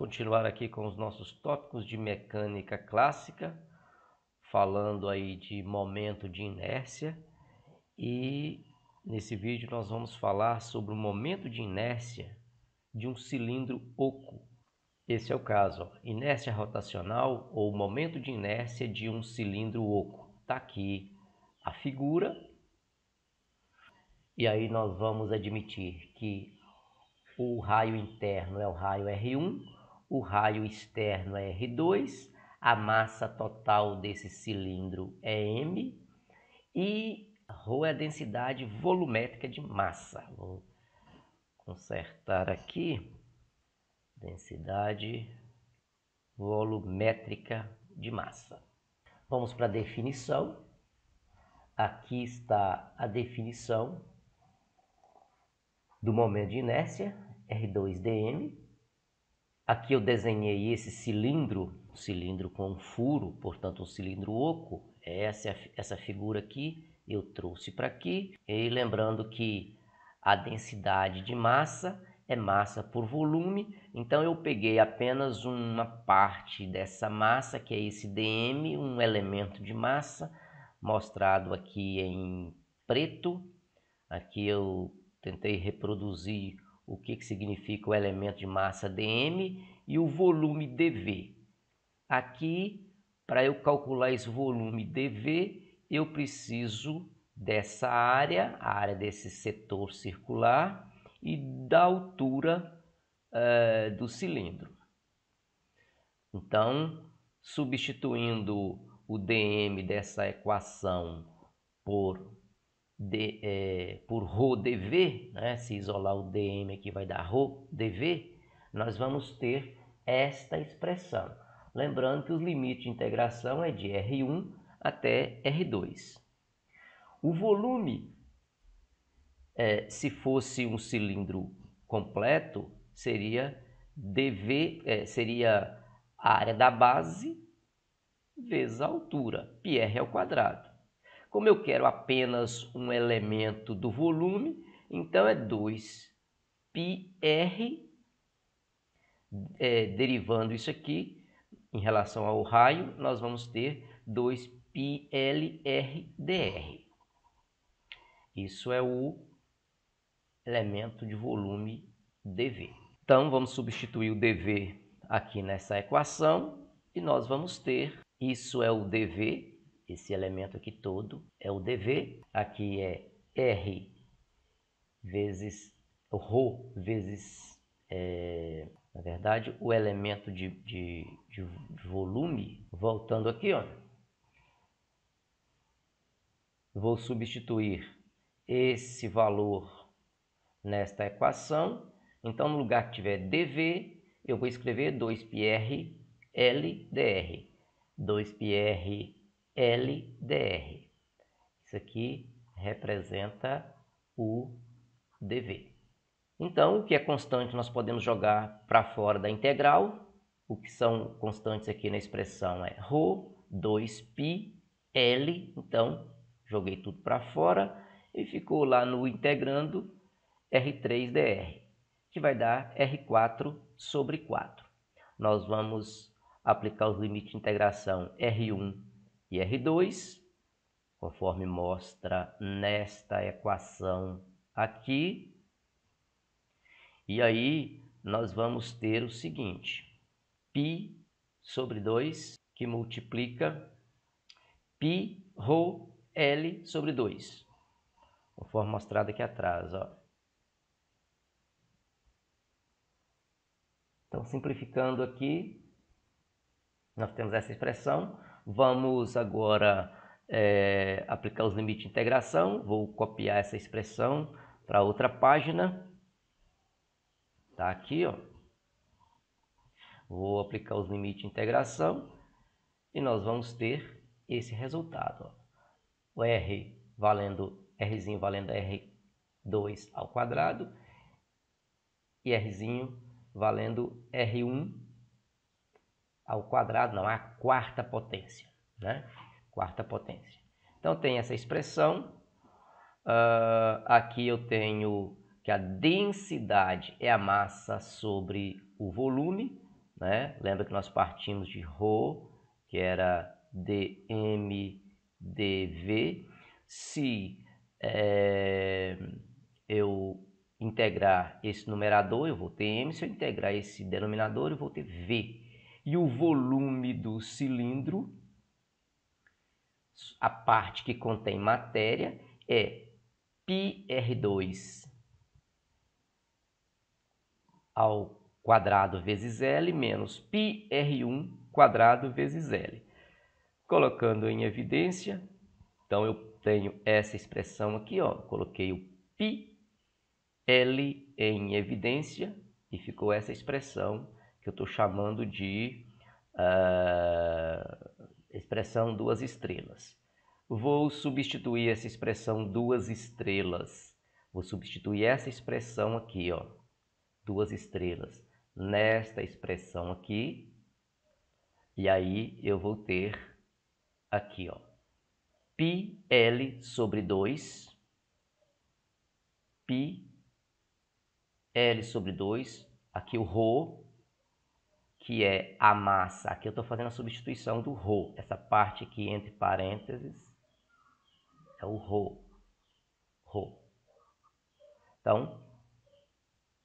continuar aqui com os nossos tópicos de mecânica clássica, falando aí de momento de inércia, e nesse vídeo nós vamos falar sobre o momento de inércia de um cilindro oco. Esse é o caso, ó, inércia rotacional ou momento de inércia de um cilindro oco. Está aqui a figura, e aí nós vamos admitir que o raio interno é o raio R1, o raio externo é R2, a massa total desse cilindro é M e ρ é a densidade volumétrica de massa. Vou consertar aqui, densidade volumétrica de massa. Vamos para a definição. Aqui está a definição do momento de inércia, R2dm. Aqui eu desenhei esse cilindro com um furo, portanto um cilindro oco. Essa figura aqui eu trouxe para aqui. E lembrando que a densidade de massa é massa por volume, então eu peguei apenas uma parte dessa massa, que é esse dm, um elemento de massa, mostrado aqui em preto. Aqui eu tentei reproduzir o que significa o elemento de massa dm e o volume dv. Aqui, para eu calcular esse volume dv, eu preciso dessa área, a área desse setor circular e da altura do cilindro. Então, substituindo o dm dessa equação por ρdv, né? Se isolar o dm aqui vai dar ρdv, nós vamos ter esta expressão. Lembrando que os limites de integração é de R1 até R2. O volume, se fosse um cilindro completo, seria dv, seria a área da base vezes a altura, πr ao quadrado. Como eu quero apenas um elemento do volume, então é 2πr, derivando isso aqui, em relação ao raio, nós vamos ter 2πlr/dr. Isso é o elemento de volume dV. Então, vamos substituir o dV aqui nessa equação e nós vamos ter, isso é o dV, esse elemento aqui todo é o dV, aqui é R vezes ρ vezes, na verdade, o elemento de volume. Voltando aqui, ó, vou substituir esse valor nesta equação. Então, no lugar que tiver dV, eu vou escrever 2πr/L/dr. 2πr/L/dr. Isso aqui representa o dV. Então, o que é constante nós podemos jogar para fora da integral. O que são constantes aqui na expressão é ρ, 2π, L. Então, joguei tudo para fora e ficou lá no integrando R3dr, que vai dar R4/4. Nós vamos aplicar os limites de integração R1 e R2, conforme mostra nesta equação aqui. E aí nós vamos ter o seguinte, π/2, que multiplica πρ/L/2, conforme mostrado aqui atrás, ó. Então, simplificando aqui, nós temos essa expressão. Vamos agora aplicar os limites de integração. Vou copiar essa expressão para outra página. Está aqui, ó. Vou aplicar os limites de integração e nós vamos ter esse resultado, ó. O R valendo, Rzinho valendo R2 ao quadrado e Rzinho valendo R1 ao quadrado, não, a quarta potência, né? Quarta potência. Então tem essa expressão. Aqui eu tenho que a densidade é a massa sobre o volume. né? Lembra que nós partimos de ρ, que era dm dv. Se eu integrar esse numerador, eu vou ter m. Se eu integrar esse denominador, eu vou ter v. E o volume do cilindro, a parte que contém matéria, é πr2 ao quadrado vezes L menos πr1 quadrado vezes L. Colocando em evidência, então eu tenho essa expressão aqui, ó, coloquei o πL em evidência e ficou essa expressão que eu estou chamando de expressão duas estrelas. Vou substituir essa expressão duas estrelas. Vou substituir essa expressão aqui, ó, duas estrelas, nesta expressão aqui. E aí eu vou ter aqui, ó, πL sobre 2, πL sobre 2, aqui o ρ, que é a massa. Aqui eu estou fazendo a substituição do ρ. Essa parte aqui entre parênteses é o ρ. Então,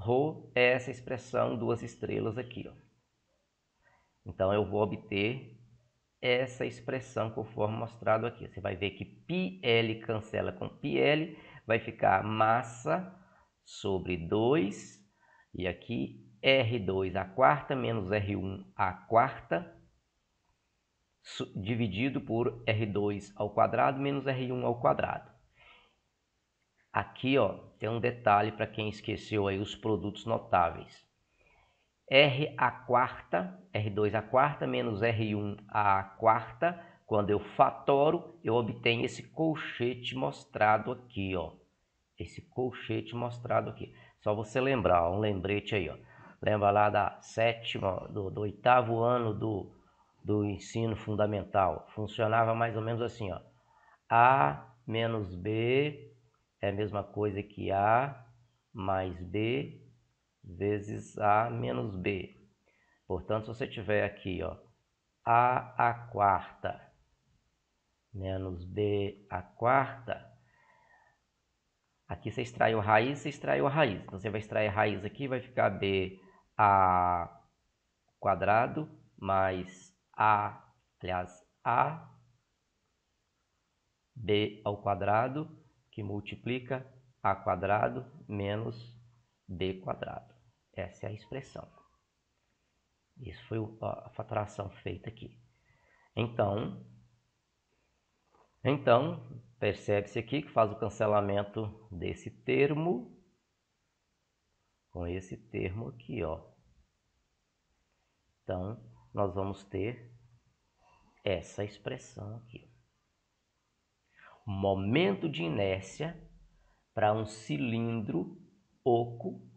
ρ é essa expressão duas estrelas aqui, ó. Então, eu vou obter essa expressão conforme mostrado aqui. Você vai ver que πL cancela com πL, vai ficar massa sobre 2, e aqui R2 à quarta menos R1 à quarta, dividido por R2 ao quadrado menos R1 ao quadrado. Aqui, ó, tem um detalhe para quem esqueceu aí os produtos notáveis. R à quarta, R2 à quarta menos R1 à quarta, quando eu fatoro, eu obtenho esse colchete mostrado aqui, ó. Esse colchete mostrado aqui. Só você lembrar, ó, um lembrete aí, ó. Lembra lá da sétima, do oitavo ano do ensino fundamental. Funcionava mais ou menos assim, ó. A menos B é a mesma coisa que A mais B vezes A menos B. Portanto, se você tiver aqui, ó, A à quarta menos B à quarta, aqui você extraiu a raiz, você extraiu a raiz. Então, você vai extrair a raiz aqui, vai ficar B a quadrado mais A, aliás, A B ao quadrado, que multiplica A quadrado menos B quadrado. Essa é a expressão. Isso foi a fatoração feita aqui. Então percebe-se aqui que faz o cancelamento desse termo com esse termo aqui, ó. Então, nós vamos ter essa expressão aqui. Momento de inércia para um cilindro oco,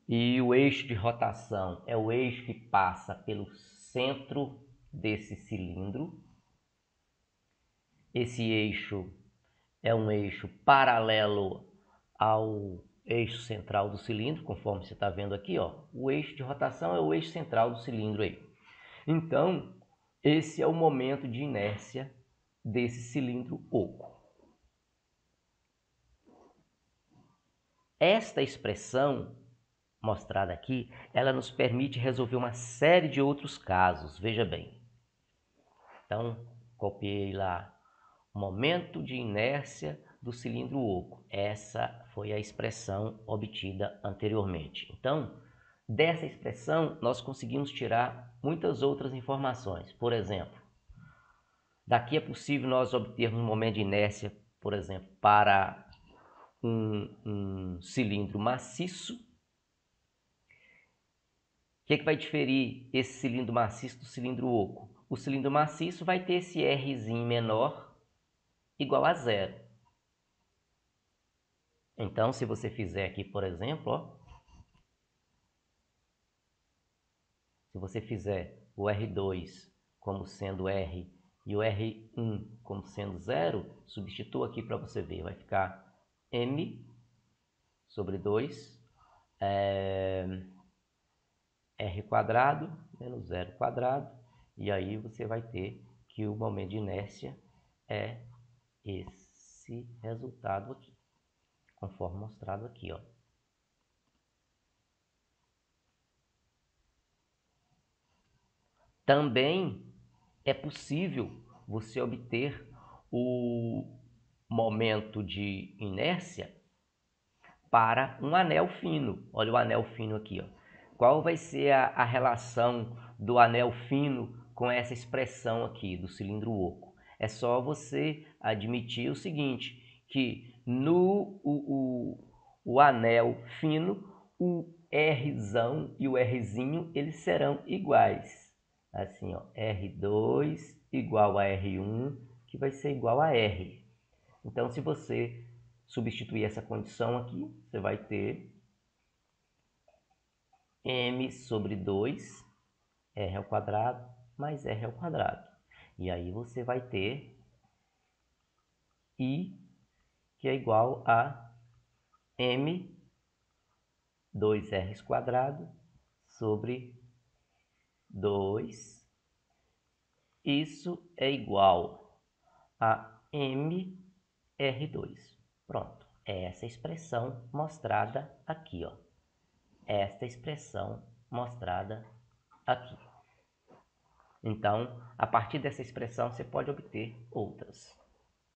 e o eixo de rotação é o eixo que passa pelo centro desse cilindro. Esse eixo é um eixo paralelo ao eixo central do cilindro, conforme você está vendo aqui, ó. O eixo de rotação é o eixo central do cilindro aí. Então, esse é o momento de inércia desse cilindro oco. Esta expressão mostrada aqui, ela nos permite resolver uma série de outros casos. Veja bem. Então, copiei lá o momento de inércia do cilindro oco. Essa foi a expressão obtida anteriormente. Então, dessa expressão, nós conseguimos tirar muitas outras informações. Por exemplo, daqui é possível nós obtermos um momento de inércia, por exemplo, para um cilindro maciço. O que vai diferir esse cilindro maciço do cilindro oco? O cilindro maciço vai ter esse Rzinho menor igual a zero. Então, se você fizer aqui, por exemplo, ó, se você fizer o R2 como sendo R e o R1 como sendo zero, substitua aqui para você ver. Vai ficar M sobre 2 R quadrado menos zero quadrado, e aí você vai ter que o momento de inércia é esse resultado aqui, conforme mostrado aqui, ó. Também é possível você obter o momento de inércia para um anel fino. Olha o anel fino aqui, ó. Qual vai ser a relação do anel fino com essa expressão aqui do cilindro oco? É só você admitir o seguinte, que no o anel fino, o Rzão e o Rzinho, eles serão iguais. Assim, ó, R2 igual a R1, que vai ser igual a R. Então, se você substituir essa condição aqui, você vai ter m sobre 2, r ao quadrado, mais r ao quadrado. E aí você vai ter I, que é igual a m 2r quadrado sobre 2. Isso é igual a mr2. Pronto, é essa expressão mostrada aqui, ó. Esta expressão mostrada aqui. Então, a partir dessa expressão, você pode obter outras.